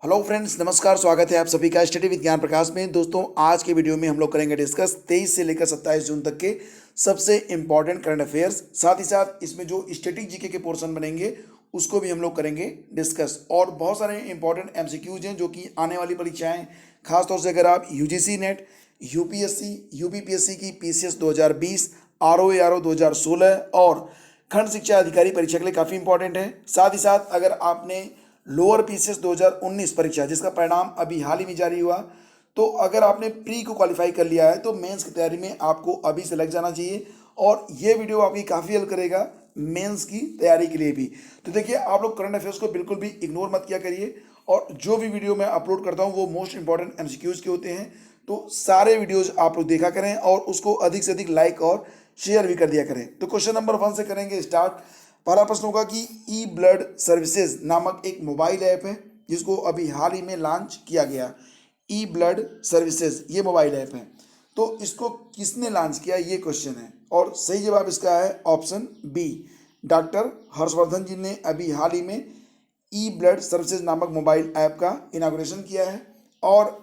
Hello friends, नमस्कार। स्वागत है आप सभी का स्टडी विद ज्ञान प्रकाश में। दोस्तों, आज के वीडियो में हम लोग करेंगे डिस्कस 23 से लेकर 27 जून तक के सबसे इंपॉर्टेंट करंट अफेयर्स। साथ ही साथ इसमें जो स्टैटिक जीके के पोर्शन बनेंगे उसको भी हम लोग करेंगे डिस्कस। और बहुत सारे इंपॉर्टेंट एमसीक्यूज हैं जो कि आने वाली परीक्षाएं, खासतौर से अगर आप यूजीसी नेट, यूपीएससी, यूपीपीएससी की पीसीएस 2020, आरओ 2016 और खंड शिक्षा अधिकारी परीक्षा के लिए काफ़ी इंपॉर्टेंट है। साथ ही साथ अगर आपने लोअर पीसीएस 2019 परीक्षा जिसका परिणाम अभी हाल ही में जारी हुआ, तो अगर आपने प्री को क्वालिफाई कर लिया है तो मेंस की तैयारी में आपको अभी से लग जाना चाहिए। और ये वीडियो आपकी काफ़ी हेल्प करेगा मेंस की तैयारी के लिए भी। तो देखिए, आप लोग करंट अफेयर्स को बिल्कुल भी इग्नोर मत किया करिए। और जो भी वीडियो मैं अपलोड करता हूँ वो मोस्ट इंपॉर्टेंट एमसीक्यूज के होते हैं, तो सारे वीडियोज आप लोग देखा करें और उसको अधिक से अधिक लाइक और शेयर भी कर दिया करें। तो क्वेश्चन नंबर 1 से करेंगे स्टार्ट। पहला प्रश्न होगा कि ई ब्लड सर्विसेज नामक एक मोबाइल ऐप है जिसको अभी हाल ही में लॉन्च किया गया। ई ब्लड सर्विसेज ये मोबाइल ऐप है, तो इसको किसने लॉन्च किया, ये क्वेश्चन है। और सही जवाब इसका है ऑप्शन बी, डॉक्टर हर्षवर्धन जी ने अभी हाल ही में ई ब्लड सर्विसेज नामक मोबाइल ऐप का इनाग्रेशन किया है। और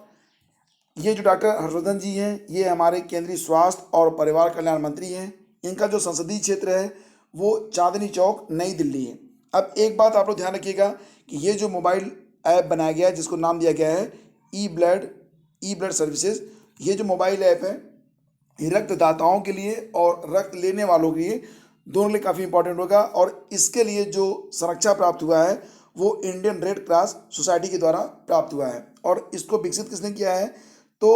ये जो डॉक्टर हर्षवर्धन जी हैं, ये हमारे केंद्रीय स्वास्थ्य और परिवार कल्याण मंत्री हैं। इनका जो संसदीय क्षेत्र है वो चांदनी चौक, नई दिल्ली है। अब एक बात आप लोग ध्यान रखिएगा कि ये जो मोबाइल ऐप बनाया गया है जिसको नाम दिया गया है ई ब्लड सर्विसेज, ये जो मोबाइल ऐप है ये रक्तदाताओं के लिए और रक्त लेने वालों के लिए दोनों के लिए काफ़ी इंपॉर्टेंट होगा। और इसके लिए जो संरक्षा प्राप्त हुआ है वो इंडियन रेड क्रॉस सोसाइटी के द्वारा प्राप्त हुआ है। और इसको विकसित किसने किया है, तो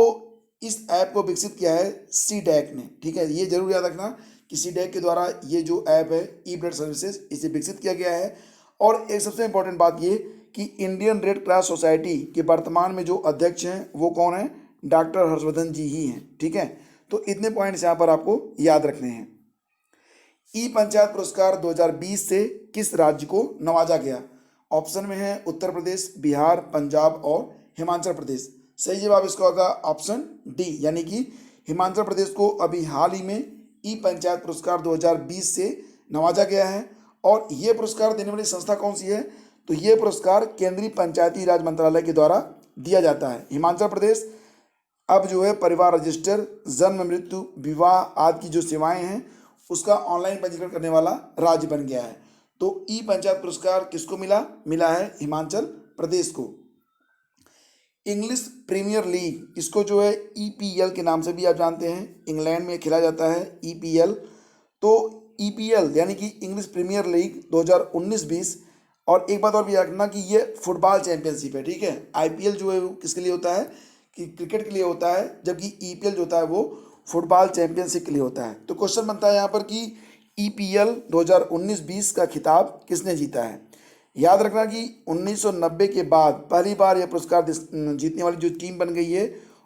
इस ऐप को विकसित किया है सी डैक ने। ठीक है, ये जरूर याद रखना कि सी डैक के द्वारा ये जो ऐप है ई ब्लड सर्विसेज, इसे विकसित किया गया है। और एक सबसे इंपॉर्टेंट बात ये कि इंडियन रेड क्रॉस सोसाइटी के वर्तमान में जो अध्यक्ष हैं वो कौन है, डॉक्टर हर्षवर्धन जी ही हैं। ठीक है, तो इतने पॉइंट्स यहाँ पर आपको याद रखने हैं। ई पंचायत पुरस्कार 2020 से किस राज्य को नवाजा गया? ऑप्शन में है उत्तर प्रदेश, बिहार, पंजाब और हिमाचल प्रदेश। सही जवाब इसका होगा ऑप्शन डी, यानी कि हिमाचल प्रदेश को अभी हाल ही में ई पंचायत पुरस्कार 2020 से नवाजा गया है। और ये पुरस्कार देने वाली संस्था कौन सी है, तो ये पुरस्कार केंद्रीय पंचायती राज मंत्रालय के द्वारा दिया जाता है। हिमाचल प्रदेश अब जो है परिवार रजिस्टर, जन्म, मृत्यु, विवाह आदि की जो सेवाएं हैं उसका ऑनलाइन पंजीकरण करने वाला राज्य बन गया है। तो ई पंचायत पुरस्कार किसको मिला है हिमाचल प्रदेश को। इंग्लिश प्रीमियर लीग, इसको जो है ईपीएल के नाम से भी आप जानते हैं, इंग्लैंड में खेला जाता है ईपीएल। तो ईपीएल यानी कि इंग्लिश प्रीमियर लीग 2019-20। और एक बात और भी रखना कि ये फुटबॉल चैंपियनशिप है। ठीक है, आईपीएल जो है वो किसके लिए होता है, कि क्रिकेट के लिए होता है, जबकि ईपीएल जो होता है वो फुटबॉल चैंपियनशिप के लिए होता है। तो क्वेश्चन बनता है यहाँ पर कि ईपीएल 2019-20 का खिताब किसने जीता है। याद रखना कि 1990 के बाद पहली बार यह पुरस्कार जीतने वाली जो टीम बन गई है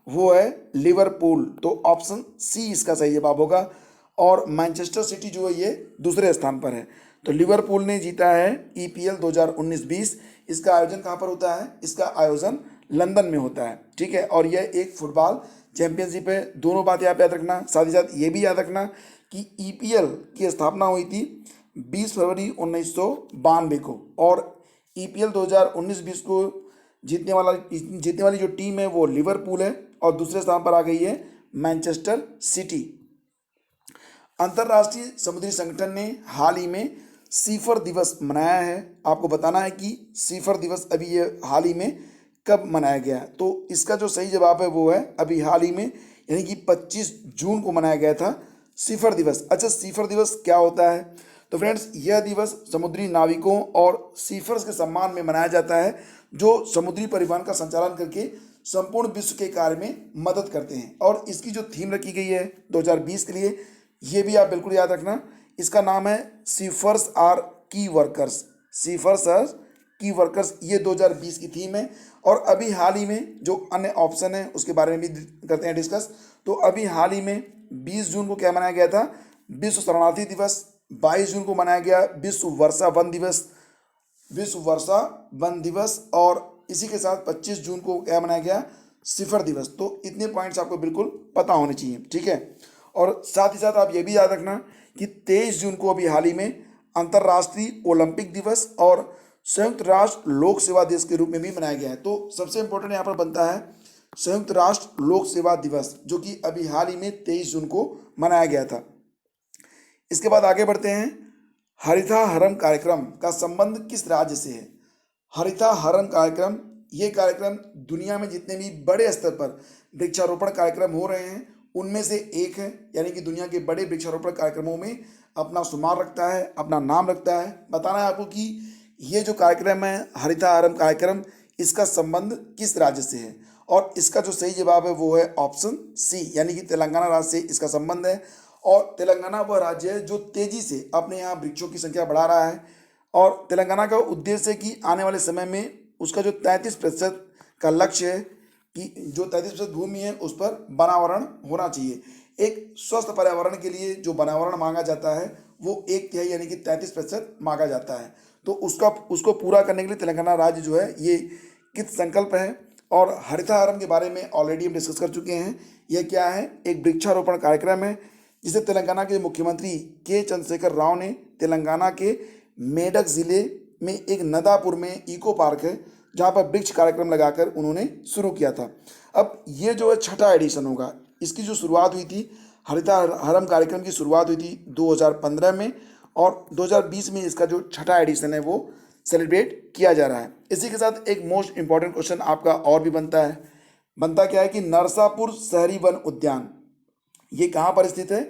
वो है लिवरपूल। तो ऑप्शन सी इसका सही जवाब होगा। और मैनचेस्टर सिटी जो है ये दूसरे स्थान पर है। तो लिवरपूल ने जीता है ईपीएल 2019-20। इसका आयोजन कहाँ पर होता है, इसका आयोजन लंदन में होता है। ठीक है, और यह एक फुटबॉल चैंपियनशिप है। दोनों बात यहाँ पे याद रखना। साथ ही साथ ये भी याद रखना कि ईपीएल की स्थापना हुई थी 20 फरवरी 1992 को। और ईपीएल 2019-20 को जीतने वाली जो टीम है वो लिवरपूल है और दूसरे स्थान पर आ गई है मैनचेस्टर सिटी। अंतर्राष्ट्रीय समुद्री संगठन ने हाल ही में सीफर दिवस मनाया है। आपको बताना है कि सीफर दिवस अभी ये हाल ही में कब मनाया गया, तो इसका जो सही जवाब है वो है अभी हाल ही में, यानी कि 25 जून को मनाया गया था सीफर दिवस। अच्छा, सीफर दिवस क्या होता है, तो फ्रेंड्स यह दिवस समुद्री नाविकों और सीफर्स के सम्मान में मनाया जाता है जो समुद्री परिवहन का संचालन करके संपूर्ण विश्व के कार्य में मदद करते हैं। और इसकी जो थीम रखी गई है 2020 के लिए, ये भी आप बिल्कुल याद रखना, इसका नाम है सीफर्स आर की वर्कर्स। सीफर्स आर की वर्कर्स, ये 2020 की थीम है। और अभी हाल ही में जो अन्य ऑप्शन है उसके बारे में भी करते हैं डिस्कस। तो अभी हाल ही में 20 जून को क्या मनाया गया था, विश्व शरणार्थी दिवस। 22 जून को मनाया गया विश्व वर्षा वन दिवस। और इसी के साथ 25 जून को क्या मनाया गया, सिफर दिवस। तो इतने पॉइंट्स आपको बिल्कुल पता होने चाहिए। ठीक है, और साथ ही साथ आप ये भी याद रखना कि 23 जून को अभी हाल ही में अंतर्राष्ट्रीय ओलंपिक दिवस और संयुक्त राष्ट्र लोक सेवा दिवस के रूप में भी मनाया गया है। तो सबसे इंपॉर्टेंट यहाँ पर बनता है संयुक्त राष्ट्र लोक सेवा दिवस, जो कि अभी हाल ही में 23 जून को मनाया गया था। इसके बाद आगे बढ़ते हैं। हरितहारम कार्यक्रम का संबंध किस राज्य से है? हरितहारम कार्यक्रम, ये कार्यक्रम दुनिया में जितने भी बड़े स्तर पर वृक्षारोपण कार्यक्रम हो रहे हैं उनमें से एक है, यानी कि दुनिया के बड़े वृक्षारोपण कार्यक्रमों में अपना शुमार रखता है, अपना नाम रखता है। बताना है आपको कि ये जो कार्यक्रम है हरितहारम कार्यक्रम, इसका संबंध किस राज्य से है, और इसका जो सही जवाब है वो है ऑप्शन सी, यानी कि तेलंगाना राज्य से इसका संबंध है। और तेलंगाना वह राज्य है जो तेजी से अपने यहाँ वृक्षों की संख्या बढ़ा रहा है, और तेलंगाना का उद्देश्य है कि आने वाले समय में उसका जो 33% का लक्ष्य है कि जो 33% भूमि है उस पर वनावरण होना चाहिए। एक स्वस्थ पर्यावरण के लिए जो वनावरण मांगा जाता है वो 1/3 यानी कि 33% मांगा जाता है। तो उसको पूरा करने के लिए तेलंगाना राज्य जो है ये कृत संकल्प है। और हरितहारम के बारे में ऑलरेडी हम डिस्कस कर चुके हैं। यह क्या है? एक वृक्षारोपण कार्यक्रम है जिसे तेलंगाना के मुख्यमंत्री के चंद्रशेखर राव ने तेलंगाना के मेडक ज़िले में एक नदापुर में इको पार्क है जहाँ पर वृक्ष कार्यक्रम लगाकर उन्होंने शुरू किया था। अब ये जो है छठा एडिशन होगा। इसकी जो शुरुआत हुई थी, हरितहारम कार्यक्रम की शुरुआत हुई थी 2015 में, और 2020 में इसका जो छठा एडिशन है वो सेलिब्रेट किया जा रहा है। इसी के साथ एक मोस्ट इंपॉर्टेंट क्वेश्चन आपका और भी बनता क्या है कि नरसापुर शहरी वन उद्यान ये कहाँ पर स्थित है?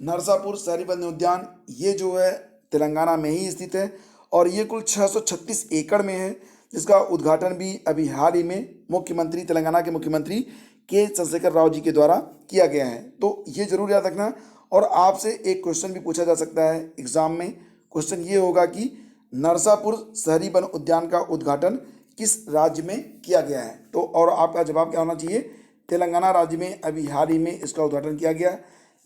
नरसापुर शहरी वन उद्यान ये जो है तेलंगाना में ही स्थित है, और ये कुल 636 एकड़ में है, जिसका उद्घाटन भी अभी हाल ही में तेलंगाना के मुख्यमंत्री के चंद्रशेखर राव जी के द्वारा किया गया है। तो ये जरूर याद रखना। और आपसे एक क्वेश्चन भी पूछा जा सकता है एग्जाम में। क्वेश्चन ये होगा कि नरसापुर शहरी वन उद्यान का उद्घाटन किस राज्य में किया गया है? तो और आपका जवाब क्या होना चाहिए? तेलंगाना राज्य में अभी हाल ही में इसका उद्घाटन किया गया।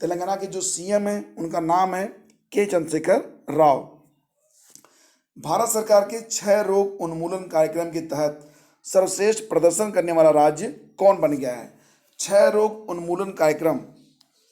तेलंगाना के जो सीएम हैं उनका नाम है के चंद्रशेखर राव। भारत सरकार के क्षय रोग उन्मूलन कार्यक्रम के तहत सर्वश्रेष्ठ प्रदर्शन करने वाला राज्य कौन बन गया है? क्षय रोग उन्मूलन कार्यक्रम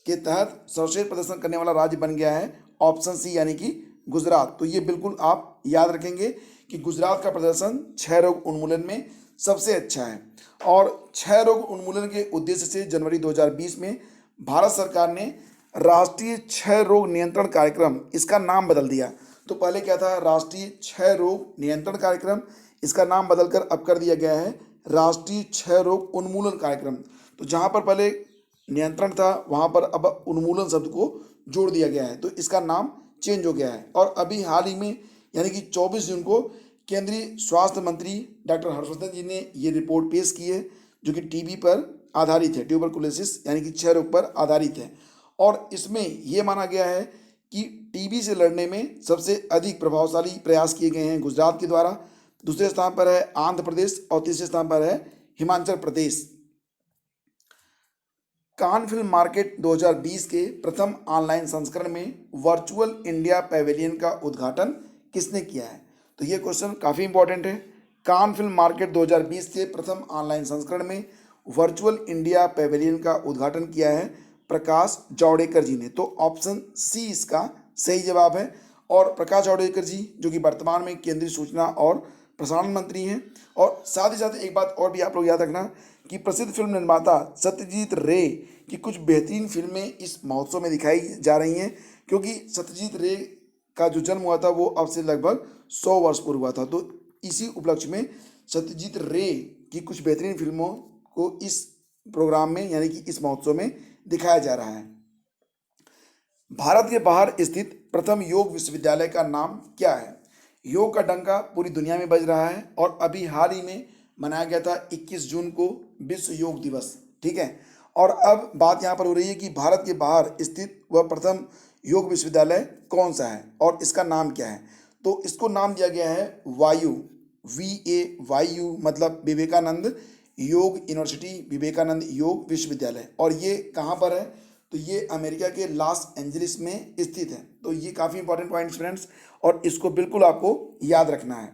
के तहत सर्वश्रेष्ठ प्रदर्शन करने वाला राज्य बन गया है ऑप्शन सी, यानी कि गुजरात। तो ये बिल्कुल आप याद रखेंगे कि गुजरात का प्रदर्शन क्षय रोग उन्मूलन में सबसे अच्छा है। और क्षय रोग उन्मूलन के उद्देश्य से जनवरी 2020 में भारत सरकार ने राष्ट्रीय क्षय रोग नियंत्रण कार्यक्रम, इसका नाम बदल दिया। तो पहले क्या था? राष्ट्रीय क्षय रोग नियंत्रण कार्यक्रम, इसका नाम बदलकर अब कर दिया गया है राष्ट्रीय क्षय रोग उन्मूलन कार्यक्रम। तो जहाँ पर पहले नियंत्रण था वहाँ पर अब उन्मूलन शब्द को जोड़ दिया गया है, तो इसका नाम चेंज हो गया है। और अभी हाल ही में यानी कि 24 जून को केंद्रीय स्वास्थ्य मंत्री डॉक्टर हर्षवर्धन जी ने ये रिपोर्ट पेश की है, जो कि टीबी पर आधारित है, ट्यूबरकुलोसिस यानी कि क्षय रोग पर आधारित है। और इसमें यह माना गया है कि टीबी से लड़ने में सबसे अधिक प्रभावशाली प्रयास किए गए हैं गुजरात के द्वारा। दूसरे स्थान पर है आंध्र प्रदेश, और तीसरे स्थान पर है Himachal Pradesh. Cannes film market 2020 के प्रथम ऑनलाइन संस्करण में वर्चुअल इंडिया पैवेलियन का उद्घाटन किसने किया है? तो ये क्वेश्चन काफ़ी इंपॉर्टेंट है। कान फिल्म मार्केट 2020 के प्रथम ऑनलाइन संस्करण में वर्चुअल इंडिया पैवेलियन का उद्घाटन किया है प्रकाश जावड़ेकर जी ने। तो ऑप्शन सी इसका सही जवाब है। और प्रकाश जावड़ेकर जी जो कि वर्तमान में केंद्रीय सूचना और प्रसारण मंत्री हैं। और साथ ही साथ एक बात और भी आप लोग याद रखना कि प्रसिद्ध फिल्म निर्माता सत्यजीत रे की कुछ बेहतरीन फिल्में इस महोत्सव में दिखाई जा रही हैं, क्योंकि सत्यजीत रे का जो जन्म हुआ था वो अब से लगभग 100 वर्ष पूर्व हुआ था। तो इसी उपलक्ष्य में सत्यजीत रे की कुछ बेहतरीन फिल्मों को इस प्रोग्राम में यानी कि इस महोत्सव में दिखाया जा रहा है। भारत के बाहर स्थित प्रथम योग विश्वविद्यालय का नाम क्या है? योग का डंका पूरी दुनिया में बज रहा है, और अभी हाल ही में मनाया गया था 21 जून को विश्व योग दिवस। ठीक है। और अब बात यहाँ पर हो रही है कि भारत के बाहर स्थित वह प्रथम योग विश्वविद्यालय कौन सा है और इसका नाम क्या है? तो इसको नाम दिया गया है वायु, VAYU, मतलब विवेकानंद योग यूनिवर्सिटी, विवेकानंद योग विश्वविद्यालय। और ये कहाँ पर है? तो ये अमेरिका के लॉस एंजलिस में स्थित है। तो ये काफ़ी इंपॉर्टेंट पॉइंट्स फ्रेंड्स, और इसको बिल्कुल आपको याद रखना है।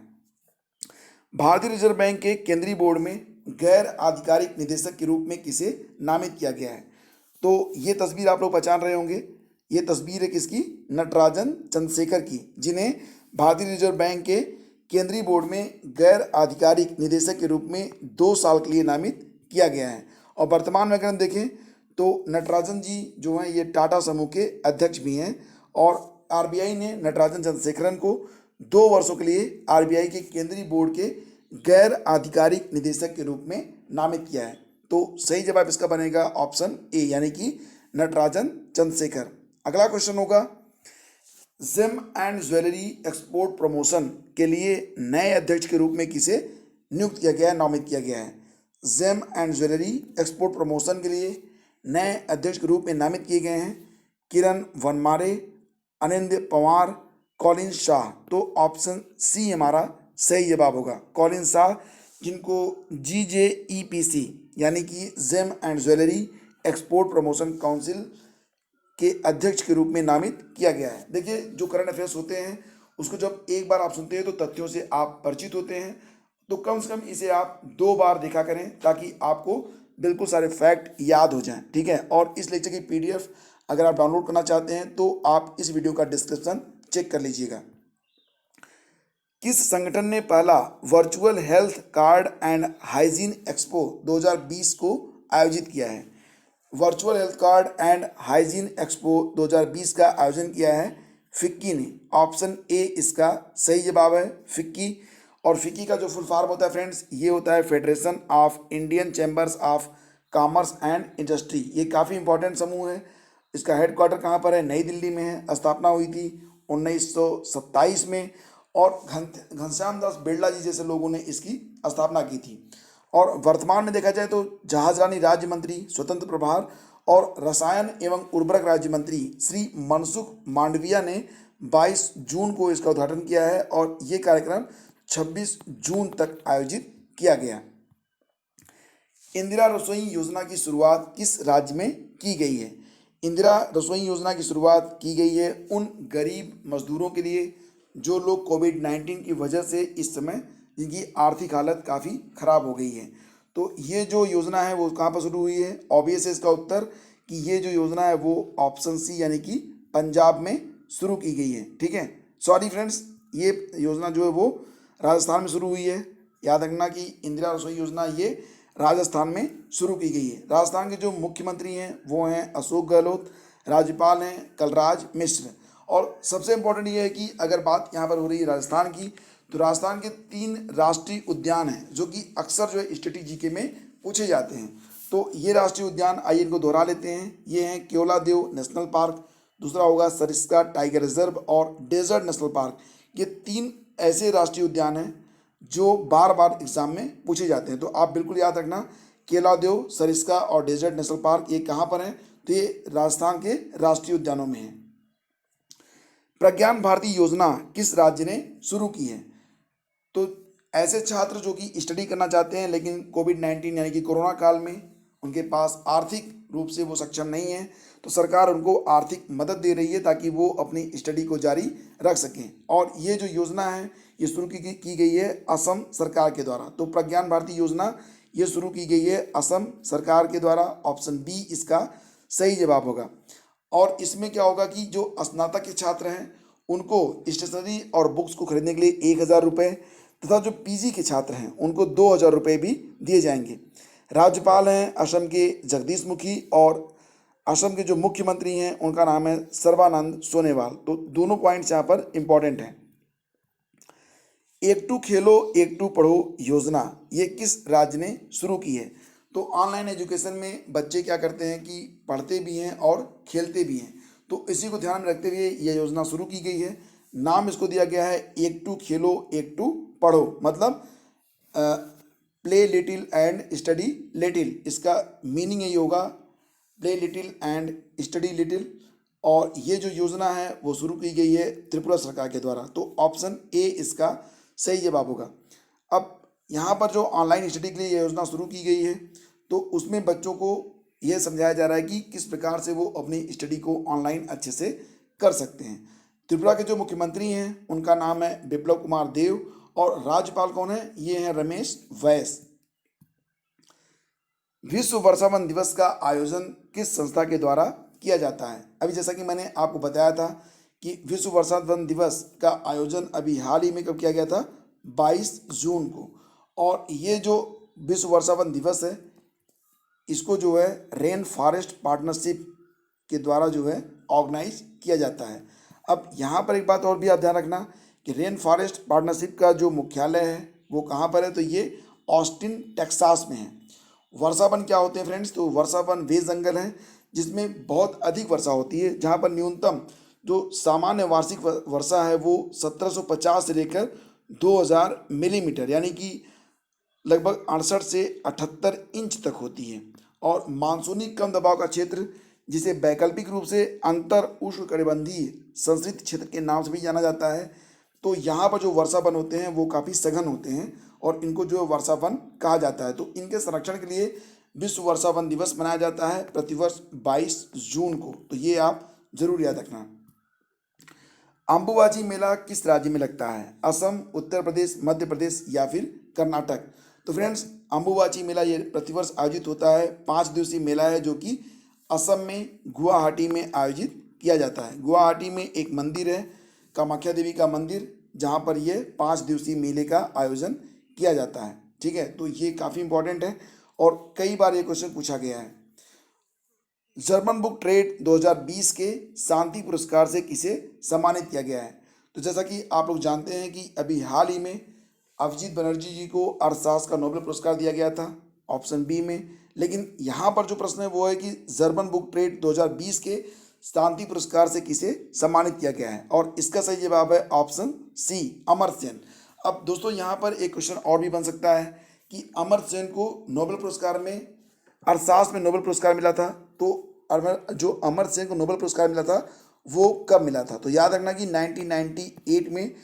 भारतीय रिजर्व बैंक के केंद्रीय बोर्ड में गैर आधिकारिक निदेशक के रूप में किसे नामित किया गया है? तो ये तस्वीर आप लोग पहचान रहे होंगे। ये तस्वीर है किसकी? नटराजन चंद्रशेखर की, जिन्हें भारतीय रिजर्व बैंक के केंद्रीय बोर्ड में गैर आधिकारिक निदेशक के रूप में 2 साल के लिए नामित किया गया है। और वर्तमान में अगर हम देखें तो नटराजन जी जो हैं ये टाटा समूह के अध्यक्ष भी हैं और आरबीआई ने नटराजन चंद्रशेखरन को 2 वर्षों के लिए आरबीआई के केंद्रीय बोर्ड के गैर आधिकारिक निदेशक के रूप में नामित किया है। तो सही जवाब इसका बनेगा ऑप्शन ए यानी कि नटराजन चंद्रशेखर। अगला क्वेश्चन होगा, gem and jewellery export promotion के लिए नए अध्यक्ष के रूप में किसे नियुक्त किया गया है, नामित किया गया है। Gem and jewellery export promotion के लिए नए अध्यक्ष के रूप में नामित किए गए हैं किरण वनमारे, अनिंद पंवार, कॉलिन शाह। तो ऑप्शन सी हमारा सही जवाब होगा, कॉलिन शाह, जिनको GJEPC यानी कि gem and jewellery export promotion council के अध्यक्ष के रूप में नामित किया गया है। देखिए जो करंट अफेयर्स होते हैं उसको जब एक बार आप सुनते हैं तो तथ्यों से आप परिचित होते हैं, तो कम से कम इसे आप 2 बार देखा करें ताकि आपको बिल्कुल सारे फैक्ट याद हो जाएं, ठीक है। और इस लेक्चर की PDF अगर आप डाउनलोड करना चाहते हैं तो आप इस वीडियो का डिस्क्रिप्शन चेक कर लीजिएगा। किस संगठन ने पहला virtual health card and hygiene expo 2020 को आयोजित किया है? Virtual health card and hygiene expo 2020 का आयोजन किया है फिक्की ने। ऑप्शन ए इसका सही जवाब है, फिक्की। और फिक्की का जो फुल फॉर्म होता है फ्रेंड्स, ये होता है federation of Indian chambers of commerce and industry. ये काफ़ी इंपॉर्टेंट समूह है। इसका हेडक्वार्टर कहाँ पर है? नई दिल्ली में है। स्थापना हुई थी 1927 में और घनश्याम दास बिरला जी जैसे लोगों ने इसकी स्थापना की थी। और वर्तमान में देखा जाए तो जहाजरानी राज्य मंत्री स्वतंत्र प्रभार और रसायन एवं उर्वरक राज्य मंत्री श्री मनसुख मांडविया ने 22 जून को इसका उद्घाटन किया है और ये कार्यक्रम 26 जून तक आयोजित किया गया। इंदिरा रसोई योजना की शुरुआत किस राज्य में की गई है? इंदिरा रसोई योजना की शुरुआत की गई है उन गरीब मजदूरों के लिए जो लोग कोविड-19 की वजह से इस समय जिनकी आर्थिक हालत काफ़ी ख़राब हो गई है। तो ये जो योजना है वो कहाँ पर शुरू हुई है? ऑब्वियस है इसका उत्तर कि ये जो योजना है वो ऑप्शन सी यानी कि पंजाब में शुरू की गई है, ठीक है। सॉरी फ्रेंड्स, ये योजना जो है वो राजस्थान में शुरू हुई है। याद रखना कि इंदिरा रसोई योजना ये राजस्थान में शुरू की गई है। राजस्थान के जो मुख्यमंत्री हैं वो हैं अशोक गहलोत, राज्यपाल हैं कलराज मिश्र। और सबसे इम्पोर्टेंट ये है कि अगर बात यहाँ पर हो रही है राजस्थान की, तो राजस्थान के 3 राष्ट्रीय उद्यान हैं जो कि अक्सर जो है स्टैटिक जीके में पूछे जाते हैं। तो ये राष्ट्रीय उद्यान आइए इनको दोहरा लेते हैं। ये हैं केवलादेव नेशनल पार्क, दूसरा होगा सरिस्का टाइगर रिजर्व और डेजर्ट नेशनल पार्क। ये 3 ऐसे राष्ट्रीय उद्यान हैं जो बार बार एग्जाम में पूछे जाते हैं। तो आप बिल्कुल याद रखना, केवलादेव, सरिस्का और डेजर्ट नेशनल पार्क ये कहाँ पर हैं? तो ये राजस्थान के राष्ट्रीय उद्यानों में हैं। प्रज्ञान भारती योजना किस राज्य ने शुरू की है? तो ऐसे छात्र जो कि स्टडी करना चाहते हैं लेकिन कोविड-19 यानी कि कोरोना काल में उनके पास आर्थिक रूप से वो सक्षम नहीं है, तो सरकार उनको आर्थिक मदद दे रही है ताकि वो अपनी स्टडी को जारी रख सकें। और ये जो योजना है ये शुरू की गई है असम सरकार के द्वारा। तो प्रज्ञान भारती योजना ये शुरू की गई है असम सरकार के द्वारा। ऑप्शन बी इसका सही जवाब होगा। और इसमें क्या होगा कि जो स्नातक के छात्र हैं उनको स्टेशनरी और बुक्स को खरीदने के लिए 1000 रुपये तथा जो PG के छात्र हैं उनको 2000 रुपये भी दिए जाएंगे। राज्यपाल हैं असम के जगदीश मुखी और असम के जो मुख्यमंत्री हैं उनका नाम है सर्बानंद सोनोवाल। तो दोनों पॉइंट्स यहाँ पर इम्पॉर्टेंट हैं। एक टू खेलो एक टू पढ़ो योजना ये किस राज्य ने शुरू की है? तो ऑनलाइन एजुकेशन में बच्चे क्या करते हैं कि पढ़ते भी हैं और खेलते भी हैं, तो इसी को ध्यान में रखते हुए यह योजना शुरू की गई है। नाम इसको दिया गया है एक टू खेलो एक टू पढ़ो, मतलब play little and study little. इसका मीनिंग यही होगा, play little and study little. और ये जो योजना है वो शुरू की गई है त्रिपुरा सरकार के द्वारा। तो ऑप्शन ए इसका सही जवाब होगा। अब यहाँ पर जो ऑनलाइन स्टडी के लिए ये योजना शुरू की गई है तो उसमें बच्चों को यह समझाया जा रहा है कि किस प्रकार से वो अपनी स्टडी को ऑनलाइन अच्छे से कर सकते हैं। त्रिपुरा के जो मुख्यमंत्री हैं उनका नाम है बिप्लब कुमार देव और राज्यपाल कौन है? ये हैं रमेश बैस। विश्व वर्षावन दिवस का आयोजन किस संस्था के द्वारा किया जाता है? अभी जैसा कि मैंने आपको बताया था कि विश्व वर्षावन दिवस का आयोजन अभी हाल ही में कब किया गया था? 22 जून को। और ये जो विश्व वर्षा वन दिवस है, इसको जो है रेन फॉरेस्ट पार्टनरशिप के द्वारा जो है ऑर्गेनाइज किया जाता है। अब यहाँ पर एक बात और भी आप ध्यान रखना कि रेन फॉरेस्ट पार्टनरशिप का जो मुख्यालय है वो कहाँ पर है, तो ये ऑस्टिन टेक्सास में है। वर्षा वन क्या होते हैं फ्रेंड्स, तो वर्षा वन वे जंगल हैं जिसमें बहुत अधिक वर्षा होती है, जहाँ पर न्यूनतम जो सामान्य वार्षिक वर्षा है वो 1750 से लेकर 2000 मिलीमीटर यानी कि लगभग 68 से 78 इंच तक होती है। और मानसूनी कम दबाव का क्षेत्र, जिसे वैकल्पिक रूप से अंतर उष्णकटिबंधीय संस्कृत क्षेत्र के नाम से भी जाना जाता है, तो यहाँ पर जो वर्षा वन होते हैं वो काफ़ी सघन होते हैं और इनको जो वर्षा वन कहा जाता है। तो इनके संरक्षण के लिए विश्व वर्षा वन दिवस मनाया जाता है प्रतिवर्ष 22 जून को। तो ये आप जरूर याद रखना। अंबुबाची मेला किस राज्य में लगता है, असम, उत्तर प्रदेश, मध्य प्रदेश या फिर कर्नाटक। तो फ्रेंड्स, अंबुबाची मेला ये प्रतिवर्ष आयोजित होता है। 5 दिवसीय मेला है जो कि असम में गुवाहाटी में आयोजित किया जाता है। गुवाहाटी में एक मंदिर है, कामाख्या देवी का मंदिर, जहाँ पर ये 5 दिवसीय मेले का आयोजन किया जाता है। ठीक है, तो ये काफ़ी इंपॉर्टेंट है और कई बार ये क्वेश्चन पूछा गया है। जर्मन बुक ट्रेड 2020 के शांति पुरस्कार से किसे सम्मानित किया गया है। तो जैसा कि आप लोग जानते हैं कि अभी हाल ही में अभिजीत बनर्जी जी को अर्थशास्त्र का नोबेल पुरस्कार दिया गया था ऑप्शन बी में, लेकिन यहाँ पर जो प्रश्न है वो है कि जर्मन बुक ट्रेड 2020 के शांति पुरस्कार से किसे सम्मानित किया गया है, और इसका सही जवाब है ऑप्शन सी, अमर्त्य सेन। अब दोस्तों यहाँ पर एक क्वेश्चन और भी बन सकता है कि अमर्त्य सेन को नोबेल पुरस्कार में, अर्थशास्त्र में नोबेल पुरस्कार मिला था, तो जो अमर्त्य सेन को नोबेल पुरस्कार मिला था वो कब मिला था। तो याद रखना कि 1998 में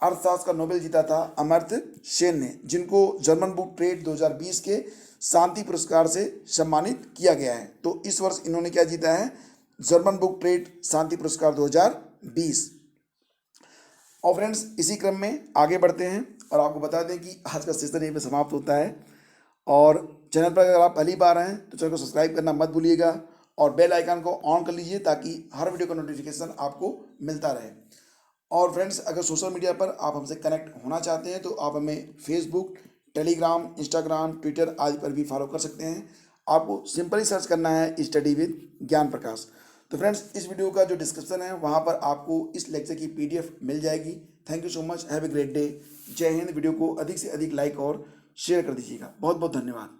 अर्थशास्त्र का नोबेल जीता था अमर्त्य सेन ने, जिनको जर्मन बुक ट्रेड 2020 के शांति पुरस्कार से सम्मानित किया गया है। तो इस वर्ष इन्होंने क्या जीता है, जर्मन बुक ट्रेड शांति पुरस्कार 2020। और फ्रेंड्स, इसी क्रम में आगे बढ़ते हैं और आपको बता दें कि आज का सेशन यहीं पे समाप्त होता है। और चैनल पर अगर आप पहली बार हैं तो चैनल को सब्सक्राइब करना मत भूलिएगा और बेल आइकन को ऑन कर लीजिए ताकि हर वीडियो का नोटिफिकेशन आपको मिलता रहे। और फ्रेंड्स, अगर सोशल मीडिया पर आप हमसे कनेक्ट होना चाहते हैं तो आप हमें फेसबुक, टेलीग्राम, इंस्टाग्राम, ट्विटर आदि पर भी फॉलो कर सकते हैं। आपको सिंपली सर्च करना है स्टडी विद ज्ञान प्रकाश। तो फ्रेंड्स, इस वीडियो का जो डिस्क्रिप्शन है वहाँ पर आपको इस लेक्चर की PDF मिल जाएगी। Thank you so much, have a great day. जय हिंद। वीडियो को अधिक से अधिक लाइक और शेयर कर दीजिएगा। बहुत बहुत धन्यवाद।